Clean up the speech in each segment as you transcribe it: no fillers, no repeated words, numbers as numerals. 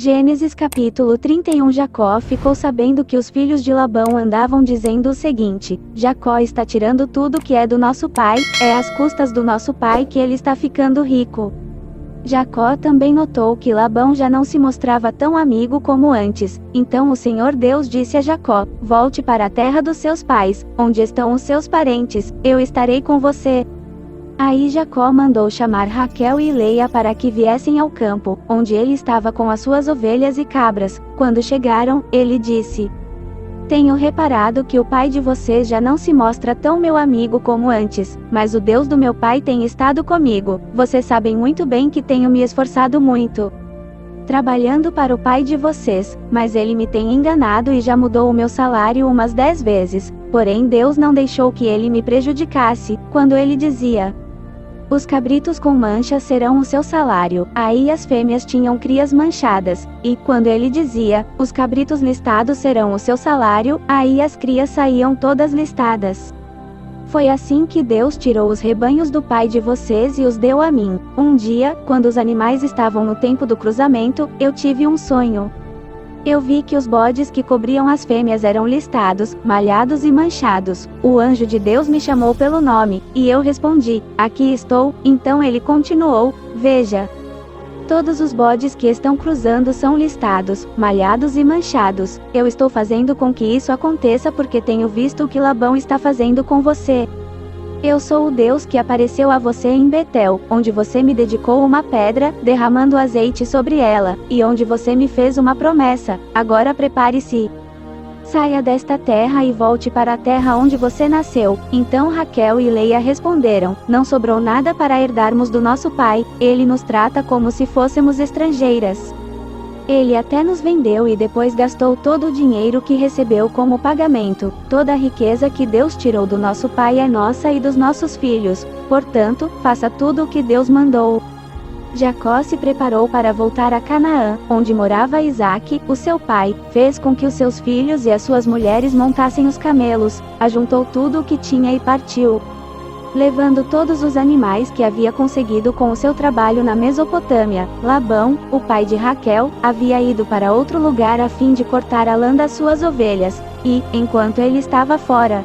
Gênesis capítulo 31. Jacó ficou sabendo que os filhos de Labão andavam dizendo o seguinte: Jacó está tirando tudo que é do nosso pai, é às custas do nosso pai que ele está ficando rico. Jacó também notou que Labão já não se mostrava tão amigo como antes, então o Senhor Deus disse a Jacó: volte para a terra dos seus pais, onde estão os seus parentes, eu estarei com você. Aí Jacó mandou chamar Raquel e Leia para que viessem ao campo, onde ele estava com as suas ovelhas e cabras. Quando chegaram, ele disse: tenho reparado que o pai de vocês já não se mostra tão meu amigo como antes, mas o Deus do meu pai tem estado comigo. Vocês sabem muito bem que tenho me esforçado muito trabalhando para o pai de vocês, mas ele me tem enganado e já mudou o meu salário umas 10 vezes. Porém Deus não deixou que ele me prejudicasse, quando ele dizia: os cabritos com manchas serão o seu salário. Aí as fêmeas tinham crias manchadas, e, quando ele dizia: os cabritos listados serão o seu salário, aí as crias saíam todas listadas. Foi assim que Deus tirou os rebanhos do pai de vocês e os deu a mim. Um dia, quando os animais estavam no tempo do cruzamento, eu tive um sonho. Eu vi que os bodes que cobriam as fêmeas eram listados, malhados e manchados. O anjo de Deus me chamou pelo nome, e eu respondi: aqui estou. Então ele continuou: veja, todos os bodes que estão cruzando são listados, malhados e manchados. Eu estou fazendo com que isso aconteça porque tenho visto o que Labão está fazendo com você. Eu sou o Deus que apareceu a você em Betel, onde você me dedicou uma pedra, derramando azeite sobre ela, e onde você me fez uma promessa. Agora prepare-se. Saia desta terra e volte para a terra onde você nasceu. Então Raquel e Leia responderam: não sobrou nada para herdarmos do nosso pai, ele nos trata como se fôssemos estrangeiras. Ele até nos vendeu e depois gastou todo o dinheiro que recebeu como pagamento. Toda a riqueza que Deus tirou do nosso pai é nossa e dos nossos filhos. Portanto, faça tudo o que Deus mandou. Jacó se preparou para voltar a Canaã, onde morava Isaque, o seu pai, fez com que os seus filhos e as suas mulheres montassem os camelos, ajuntou tudo o que tinha e partiu, levando todos os animais que havia conseguido com o seu trabalho na Mesopotâmia. Labão, o pai de Raquel, havia ido para outro lugar a fim de cortar a lã das suas ovelhas, e, enquanto ele estava fora,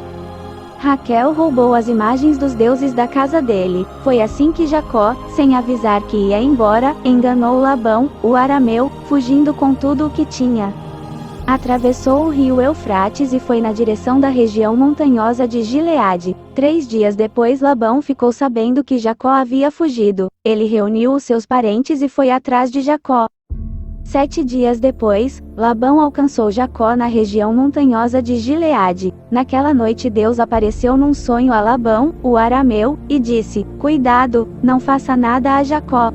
Raquel roubou as imagens dos deuses da casa dele. Foi assim que Jacó, sem avisar que ia embora, enganou Labão, o arameu, fugindo com tudo o que tinha. Atravessou o rio Eufrates e foi na direção da região montanhosa de Gileade. 3 dias depois Labão ficou sabendo que Jacó havia fugido. Ele reuniu os seus parentes e foi atrás de Jacó. 7 dias depois, Labão alcançou Jacó na região montanhosa de Gileade. Naquela noite Deus apareceu num sonho a Labão, o arameu, e disse: cuidado, não faça nada a Jacó.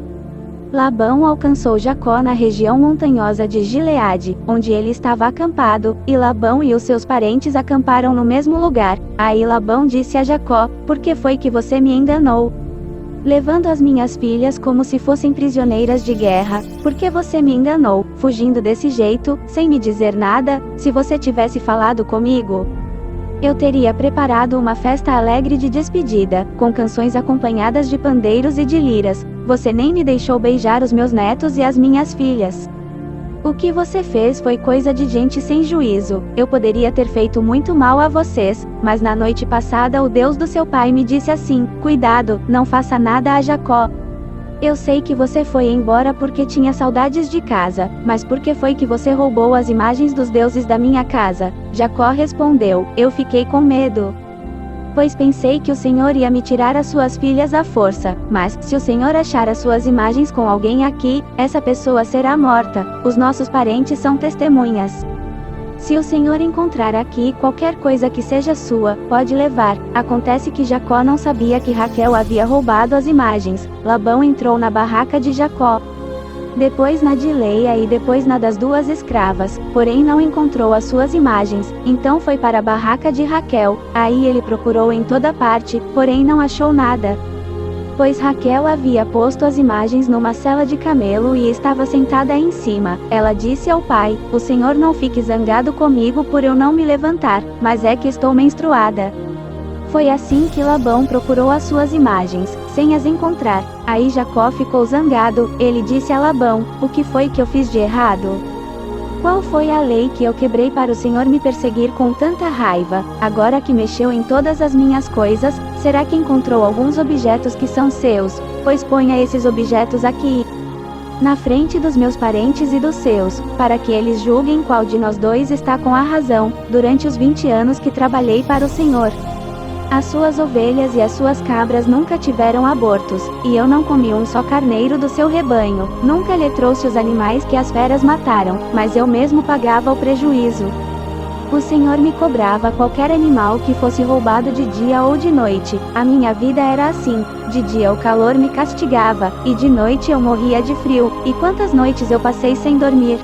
Labão alcançou Jacó na região montanhosa de Gileade, onde ele estava acampado, e Labão e os seus parentes acamparam no mesmo lugar. Aí Labão disse a Jacó: por que foi que você me enganou, levando as minhas filhas como se fossem prisioneiras de guerra? Por que você me enganou, fugindo desse jeito, sem me dizer nada? Se você tivesse falado comigo, eu teria preparado uma festa alegre de despedida, com canções acompanhadas de pandeiros e de liras. Você nem me deixou beijar os meus netos e as minhas filhas. O que você fez foi coisa de gente sem juízo. Eu poderia ter feito muito mal a vocês, mas na noite passada o Deus do seu pai me disse assim: cuidado, não faça nada a Jacó. Eu sei que você foi embora porque tinha saudades de casa, mas por que foi que você roubou as imagens dos deuses da minha casa? Jacó respondeu: eu fiquei com medo, pois pensei que o Senhor ia me tirar as suas filhas à força. Mas, se o Senhor achar as suas imagens com alguém aqui, essa pessoa será morta. Os nossos parentes são testemunhas. Se o Senhor encontrar aqui qualquer coisa que seja sua, pode levar. Acontece que Jacó não sabia que Raquel havia roubado as imagens. Labão entrou na barraca de Jacó, depois na de Leia e depois na das 2 escravas, porém não encontrou as suas imagens. Então foi para a barraca de Raquel. Aí ele procurou em toda parte, porém não achou nada, pois Raquel havia posto as imagens numa sela de camelo e estava sentada em cima. Ela disse ao pai: o Senhor não fique zangado comigo por eu não me levantar, mas é que estou menstruada. Foi assim que Labão procurou as suas imagens, sem as encontrar. Aí Jacó ficou zangado, ele disse a Labão: o que foi que eu fiz de errado? Qual foi a lei que eu quebrei para o Senhor me perseguir com tanta raiva? Agora que mexeu em todas as minhas coisas, será que encontrou alguns objetos que são seus? Pois ponha esses objetos aqui, na frente dos meus parentes e dos seus, para que eles julguem qual de nós dois está com a razão, durante os 20 anos que trabalhei para o Senhor. As suas ovelhas e as suas cabras nunca tiveram abortos, e eu não comi um só carneiro do seu rebanho, nunca lhe trouxe os animais que as feras mataram, mas eu mesmo pagava o prejuízo. O Senhor me cobrava qualquer animal que fosse roubado de dia ou de noite. A minha vida era assim: de dia o calor me castigava, e de noite eu morria de frio. E quantas noites eu passei sem dormir?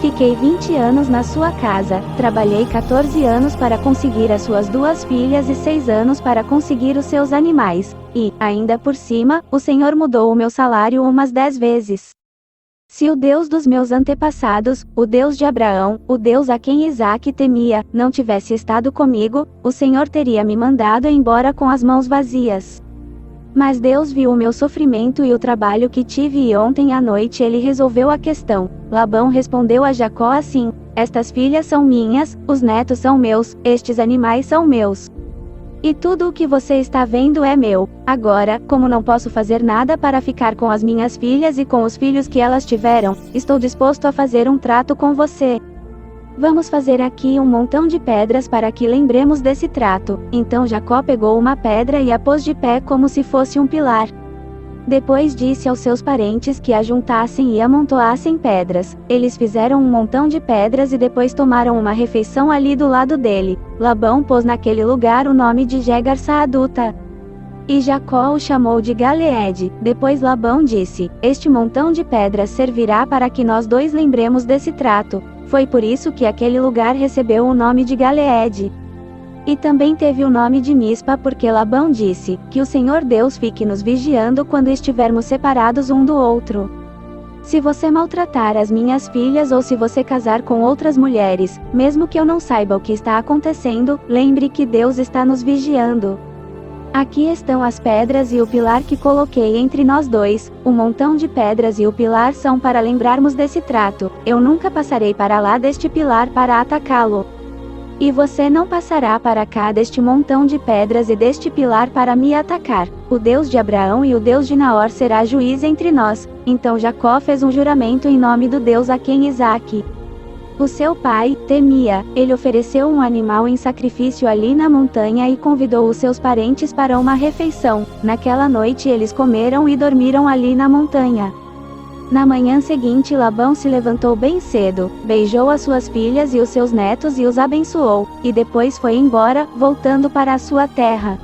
Fiquei 20 anos na sua casa, trabalhei 14 anos para conseguir as suas 2 filhas e 6 anos para conseguir os seus animais. E, ainda por cima, o Senhor mudou o meu salário umas 10 vezes. Se o Deus dos meus antepassados, o Deus de Abraão, o Deus a quem Isaque temia, não tivesse estado comigo, o Senhor teria me mandado embora com as mãos vazias. Mas Deus viu o meu sofrimento e o trabalho que tive e ontem à noite ele resolveu a questão. Labão respondeu a Jacó assim: estas filhas são minhas, os netos são meus, estes animais são meus. E tudo o que você está vendo é meu. Agora, como não posso fazer nada para ficar com as minhas filhas e com os filhos que elas tiveram, estou disposto a fazer um trato com você. Vamos fazer aqui um montão de pedras para que lembremos desse trato. Então Jacó pegou uma pedra e a pôs de pé como se fosse um pilar. Depois disse aos seus parentes que a juntassem e amontoassem pedras. Eles fizeram um montão de pedras e depois tomaram uma refeição ali do lado dele. Labão pôs naquele lugar o nome de Jegar-Saaduta. E Jacó o chamou de Galeede. Depois Labão disse: este montão de pedras servirá para que nós dois lembremos desse trato. Foi por isso que aquele lugar recebeu o nome de Galeede. E também teve o nome de Mispa porque Labão disse: que o Senhor Deus fique nos vigiando quando estivermos separados um do outro. Se você maltratar as minhas filhas ou se você casar com outras mulheres, mesmo que eu não saiba o que está acontecendo, lembre que Deus está nos vigiando. Aqui estão as pedras e o pilar que coloquei entre nós dois. O montão de pedras e o pilar são para lembrarmos desse trato. Eu nunca passarei para lá deste pilar para atacá-lo. E você não passará para cá deste montão de pedras e deste pilar para me atacar. O Deus de Abraão e o Deus de Naor será juiz entre nós. Então Jacó fez um juramento em nome do Deus a quem Isaque, o seu pai, temia. Ele ofereceu um animal em sacrifício ali na montanha e convidou os seus parentes para uma refeição. Naquela noite eles comeram e dormiram ali na montanha. Na manhã seguinte Labão se levantou bem cedo, beijou as suas filhas e os seus netos e os abençoou, e depois foi embora, voltando para a sua terra.